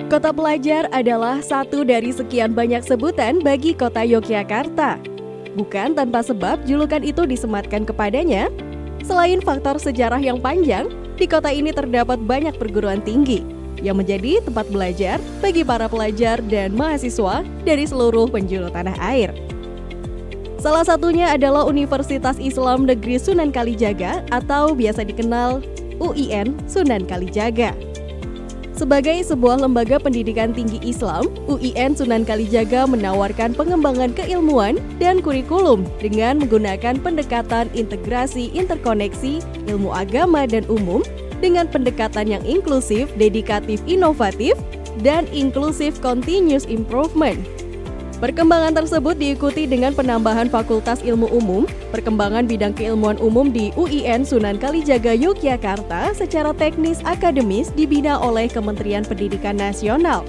Kota Pelajar adalah satu dari sekian banyak sebutan bagi kota Yogyakarta. Bukan tanpa sebab julukan itu disematkan kepadanya. Selain faktor sejarah yang panjang, di kota ini terdapat banyak perguruan tinggi yang menjadi tempat belajar bagi para pelajar dan mahasiswa dari seluruh penjuru tanah air. Salah satunya adalah Universitas Islam Negeri Sunan Kalijaga atau biasa dikenal UIN Sunan Kalijaga. Sebagai sebuah lembaga pendidikan tinggi Islam, UIN Sunan Kalijaga menawarkan pengembangan keilmuan dan kurikulum dengan menggunakan pendekatan integrasi interkoneksi ilmu agama dan umum dengan pendekatan yang inklusif, dedikatif, inovatif, dan inklusif continuous improvement. Perkembangan tersebut diikuti dengan penambahan Fakultas Ilmu Umum, perkembangan bidang keilmuan umum di UIN Sunan Kalijaga Yogyakarta secara teknis akademis dibina oleh Kementerian Pendidikan Nasional,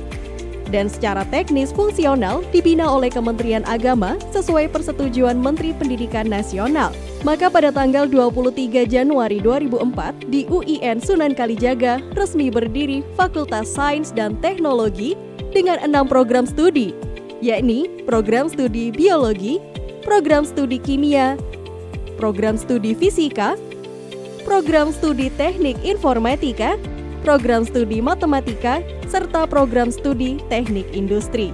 dan secara teknis fungsional dibina oleh Kementerian Agama sesuai persetujuan Menteri Pendidikan Nasional. Maka pada tanggal 23 Januari 2004 di UIN Sunan Kalijaga resmi berdiri Fakultas Sains dan Teknologi dengan 6 program studi, yakni program studi biologi, program studi kimia, program studi fisika, program studi teknik informatika, program studi matematika, serta program studi teknik industri.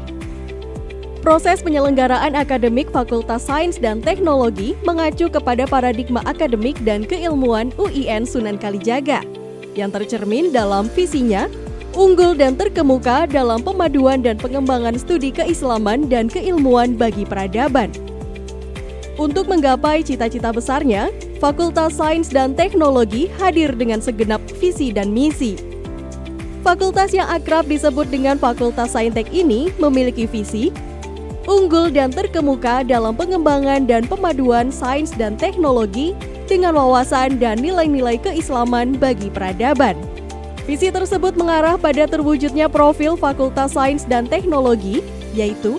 Proses penyelenggaraan akademik Fakultas Sains dan Teknologi mengacu kepada paradigma akademik dan keilmuan UIN Sunan Kalijaga yang tercermin dalam visinya unggul dan terkemuka dalam pemaduan dan pengembangan studi keislaman dan keilmuan bagi peradaban. Untuk menggapai cita-cita besarnya, Fakultas Sains dan Teknologi hadir dengan segenap visi dan misi. Fakultas yang akrab disebut dengan Fakultas Saintek ini memiliki visi unggul dan terkemuka dalam pengembangan dan pemaduan sains dan teknologi dengan wawasan dan nilai-nilai keislaman bagi peradaban. Visi tersebut mengarah pada terwujudnya profil Fakultas Sains dan Teknologi, yaitu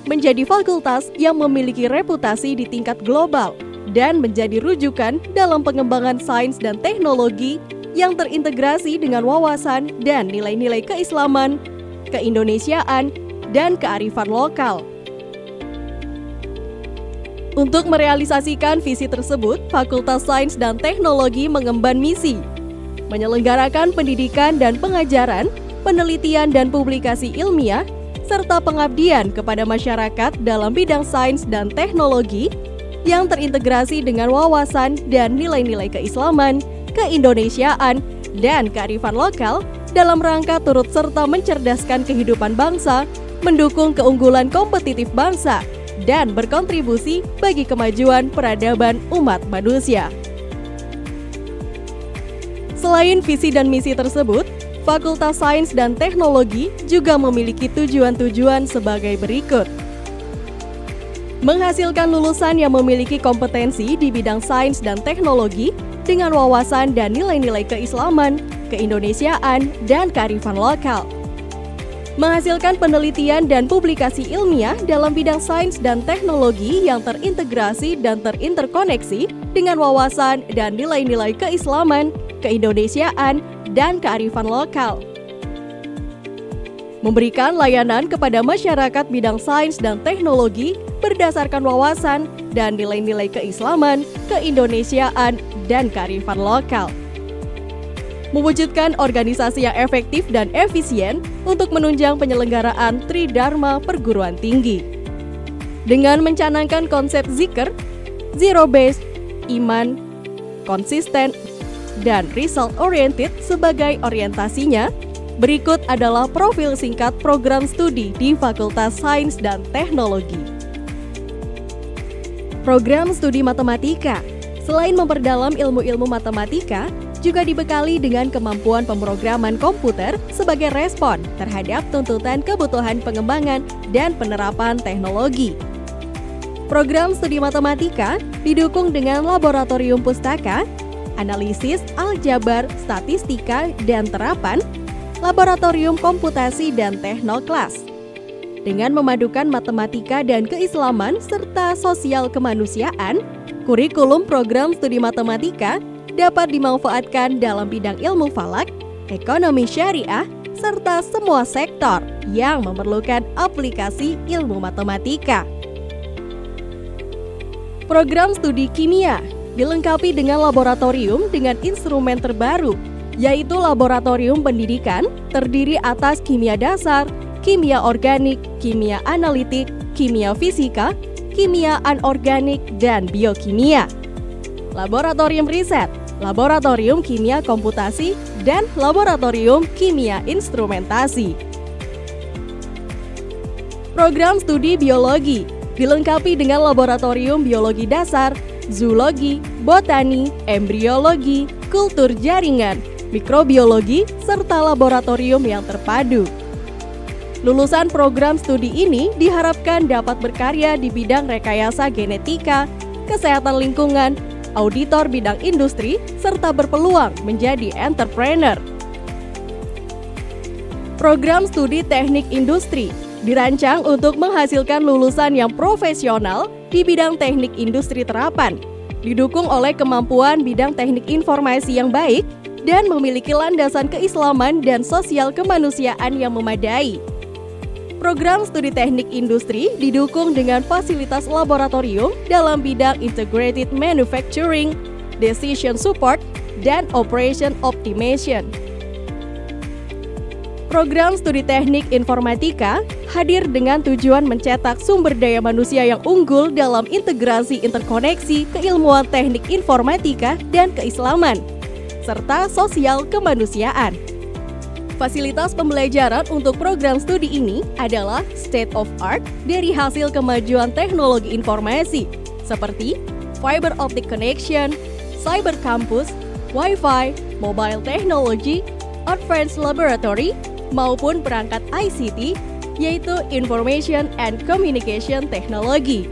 menjadi fakultas yang memiliki reputasi di tingkat global dan menjadi rujukan dalam pengembangan sains dan teknologi yang terintegrasi dengan wawasan dan nilai-nilai keislaman, keindonesiaan, dan kearifan lokal. Untuk merealisasikan visi tersebut, Fakultas Sains dan Teknologi mengemban misi menyelenggarakan pendidikan dan pengajaran, penelitian dan publikasi ilmiah, serta pengabdian kepada masyarakat dalam bidang sains dan teknologi yang terintegrasi dengan wawasan dan nilai-nilai keislaman, keindonesiaan, dan kearifan lokal dalam rangka turut serta mencerdaskan kehidupan bangsa, mendukung keunggulan kompetitif bangsa, dan berkontribusi bagi kemajuan peradaban umat manusia. Selain visi dan misi tersebut, Fakultas Sains dan Teknologi juga memiliki tujuan-tujuan sebagai berikut. Menghasilkan lulusan yang memiliki kompetensi di bidang sains dan teknologi dengan wawasan dan nilai-nilai keislaman, keindonesiaan, dan kearifan lokal. Menghasilkan penelitian dan publikasi ilmiah dalam bidang sains dan teknologi yang terintegrasi dan terinterkoneksi dengan wawasan dan nilai-nilai keislaman, keindonesiaan, dan kearifan lokal. Memberikan layanan kepada masyarakat bidang sains dan teknologi berdasarkan wawasan dan nilai-nilai keislaman, keindonesiaan, dan kearifan lokal. Mewujudkan organisasi yang efektif dan efisien untuk menunjang penyelenggaraan Tridharma perguruan tinggi. Dengan mencanangkan konsep zikr, zero base, iman, konsisten, dan result-oriented sebagai orientasinya, berikut adalah profil singkat program studi di Fakultas Sains dan Teknologi. Program studi matematika, selain memperdalam ilmu-ilmu matematika, juga dibekali dengan kemampuan pemrograman komputer sebagai respon terhadap tuntutan kebutuhan pengembangan dan penerapan teknologi. Program studi matematika didukung dengan laboratorium pustaka, analisis, aljabar, statistika, dan terapan, laboratorium komputasi dan teknoklas. Dengan memadukan matematika dan keislaman serta sosial kemanusiaan, kurikulum program studi matematika dapat dimanfaatkan dalam bidang ilmu falak, ekonomi syariah, serta semua sektor yang memerlukan aplikasi ilmu matematika. Program studi kimia dilengkapi dengan laboratorium dengan instrumen terbaru, yaitu laboratorium pendidikan terdiri atas kimia dasar, kimia organik, kimia analitik, kimia fisika, kimia anorganik, dan biokimia. Laboratorium riset, laboratorium kimia komputasi, dan laboratorium kimia instrumentasi. Program studi biologi dilengkapi dengan laboratorium biologi dasar, zoologi, botani, embriologi, kultur jaringan, mikrobiologi, serta laboratorium yang terpadu. Lulusan program studi ini diharapkan dapat berkarya di bidang rekayasa genetika, kesehatan lingkungan, auditor bidang industri, serta berpeluang menjadi entrepreneur. Program studi teknik industri dirancang untuk menghasilkan lulusan yang profesional di bidang teknik industri terapan, didukung oleh kemampuan bidang teknik informasi yang baik, dan memiliki landasan keislaman dan sosial kemanusiaan yang memadai. Program studi teknik industri didukung dengan fasilitas laboratorium dalam bidang integrated manufacturing, decision support, dan operation optimization. Program studi teknik informatika hadir dengan tujuan mencetak sumber daya manusia yang unggul dalam integrasi interkoneksi keilmuan teknik informatika dan keislaman, serta sosial kemanusiaan. Fasilitas pembelajaran untuk program studi ini adalah state of art dari hasil kemajuan teknologi informasi seperti fiber optic connection, cyber campus, Wi-Fi, mobile technology, advanced laboratory, maupun perangkat ICT, yaitu Information and Communication Technology.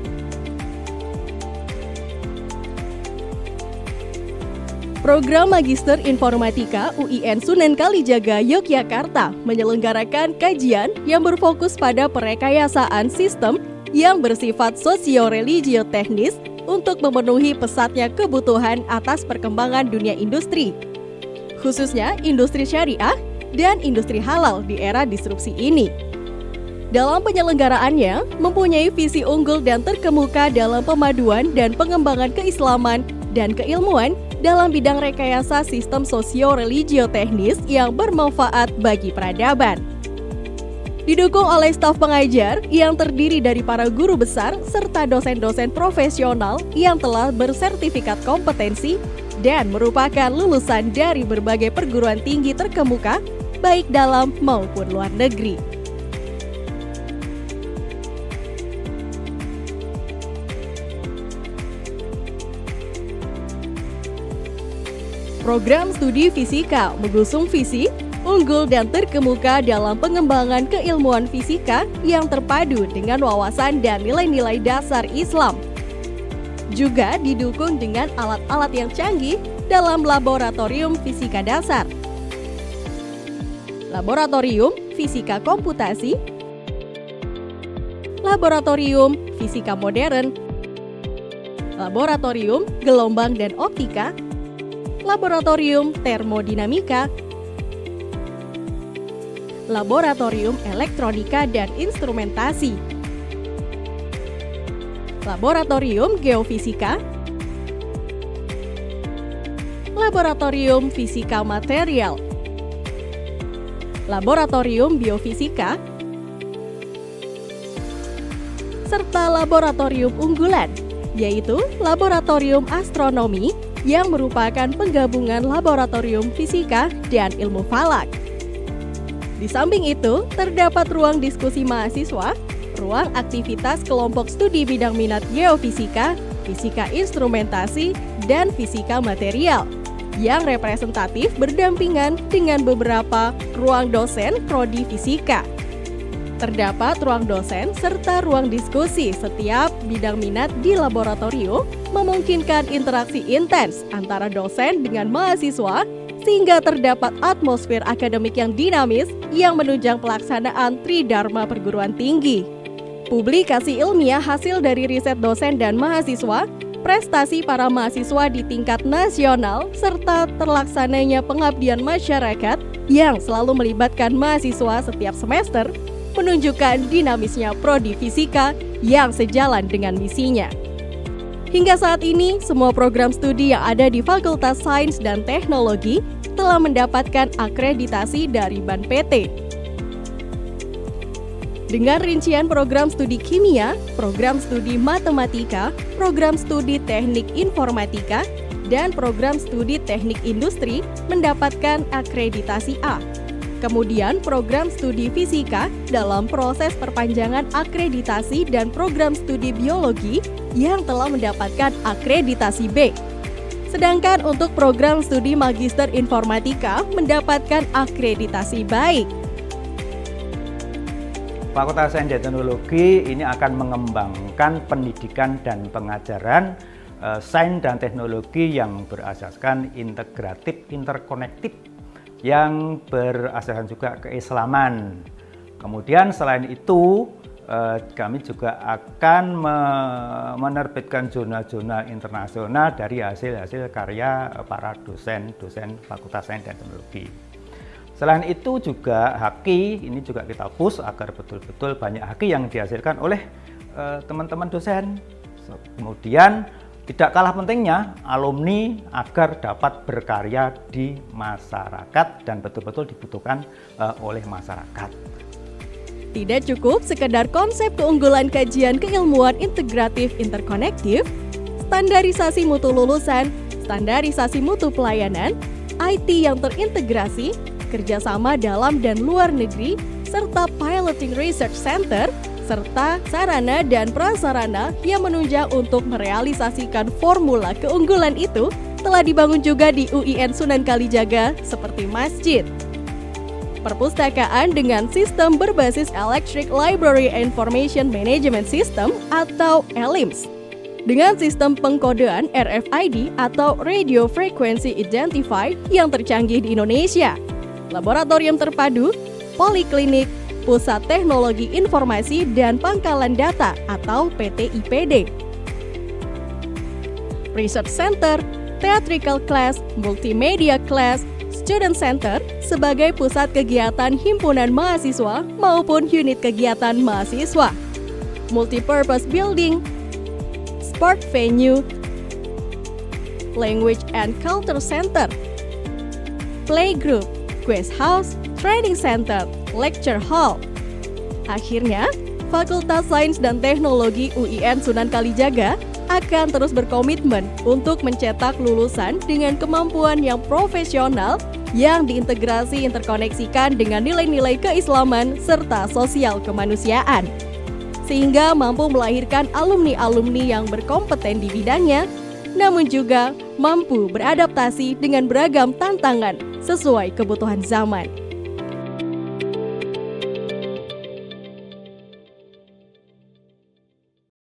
Program Magister Informatika UIN Sunan Kalijaga, Yogyakarta menyelenggarakan kajian yang berfokus pada perekayasaan sistem yang bersifat sosio-religio-teknis untuk memenuhi pesatnya kebutuhan atas perkembangan dunia industri, khususnya industri syariah dan industri halal di era disrupsi ini. Dalam penyelenggaraannya, mempunyai visi unggul dan terkemuka dalam pemaduan dan pengembangan keislaman dan keilmuan dalam bidang rekayasa sistem sosio-religio-teknis yang bermanfaat bagi peradaban. Didukung oleh staf pengajar yang terdiri dari para guru besar serta dosen-dosen profesional yang telah bersertifikat kompetensi dan merupakan lulusan dari berbagai perguruan tinggi terkemuka, baik dalam maupun luar negeri. Program studi fisika mengusung visi unggul dan terkemuka dalam pengembangan keilmuan fisika yang terpadu dengan wawasan dan nilai-nilai dasar Islam. Juga didukung dengan alat-alat yang canggih dalam laboratorium fisika dasar, laboratorium fisika komputasi, laboratorium fisika modern, laboratorium gelombang dan optika, laboratorium termodinamika, laboratorium elektronika dan instrumentasi, laboratorium geofisika, laboratorium fisika material, laboratorium biofisika, serta laboratorium unggulan, yaitu laboratorium astronomi yang merupakan penggabungan laboratorium fisika dan ilmu falak. Di samping itu, terdapat ruang diskusi mahasiswa, ruang aktivitas kelompok studi bidang minat geofisika, fisika instrumentasi, dan fisika material, yang representatif berdampingan dengan beberapa ruang dosen prodi fisika. Terdapat ruang dosen serta ruang diskusi setiap bidang minat di laboratorium, memungkinkan interaksi intens antara dosen dengan mahasiswa sehingga terdapat atmosfer akademik yang dinamis yang menunjang pelaksanaan tridharma perguruan tinggi. Publikasi ilmiah hasil dari riset dosen dan mahasiswa, prestasi para mahasiswa di tingkat nasional, serta terlaksananya pengabdian masyarakat yang selalu melibatkan mahasiswa setiap semester, menunjukkan dinamisnya Prodi Fisika yang sejalan dengan misinya. Hingga saat ini, semua program studi yang ada di Fakultas Sains dan Teknologi telah mendapatkan akreditasi dari BAN PT. Dengan rincian program studi kimia, program studi matematika, program studi teknik informatika, dan program studi teknik industri mendapatkan akreditasi A. Kemudian program studi fisika dalam proses perpanjangan akreditasi dan program studi biologi yang telah mendapatkan akreditasi B. Sedangkan untuk program studi magister informatika mendapatkan akreditasi baik. Fakultas Sains dan Teknologi ini akan mengembangkan pendidikan dan pengajaran sains dan teknologi yang berasaskan integratif, interkonektif, yang berasaskan juga keislaman. Kemudian selain itu, kami juga akan menerbitkan zona-zona internasional dari hasil-hasil karya para dosen Fakultas Sains dan Teknologi. Selain itu juga haki, ini juga kita push agar betul-betul banyak haki yang dihasilkan oleh teman-teman dosen. Kemudian tidak kalah pentingnya alumni agar dapat berkarya di masyarakat dan betul-betul dibutuhkan oleh masyarakat. Tidak cukup sekedar konsep keunggulan kajian keilmuan integratif interkonektif, standarisasi mutu lulusan, standarisasi mutu pelayanan, IT yang terintegrasi, kerjasama dalam dan luar negeri, serta piloting research center, serta sarana dan prasarana yang menunjang untuk merealisasikan formula keunggulan itu telah dibangun juga di UIN Sunan Kalijaga seperti masjid, perpustakaan dengan sistem berbasis Electric Library Information Management System atau ELIMS, dengan sistem pengkodean RFID atau Radio Frequency Identify yang tercanggih di Indonesia, laboratorium terpadu, poliklinik, Pusat Teknologi Informasi dan Pangkalan Data atau PT-IPD, Research Center, Theatrical Class, Multimedia Class, Student Center sebagai pusat kegiatan himpunan mahasiswa maupun unit kegiatan mahasiswa, Multipurpose Building, Sport Venue, Language and Culture Center, Playgroup, Guest House, Training Center, Lecture Hall. Akhirnya, Fakultas Sains dan Teknologi UIN Sunan Kalijaga akan terus berkomitmen untuk mencetak lulusan dengan kemampuan yang profesional yang diintegrasi interkoneksikan dengan nilai-nilai keislaman serta sosial kemanusiaan, sehingga mampu melahirkan alumni-alumni yang berkompeten di bidangnya, namun juga mampu beradaptasi dengan beragam tantangan sesuai kebutuhan zaman.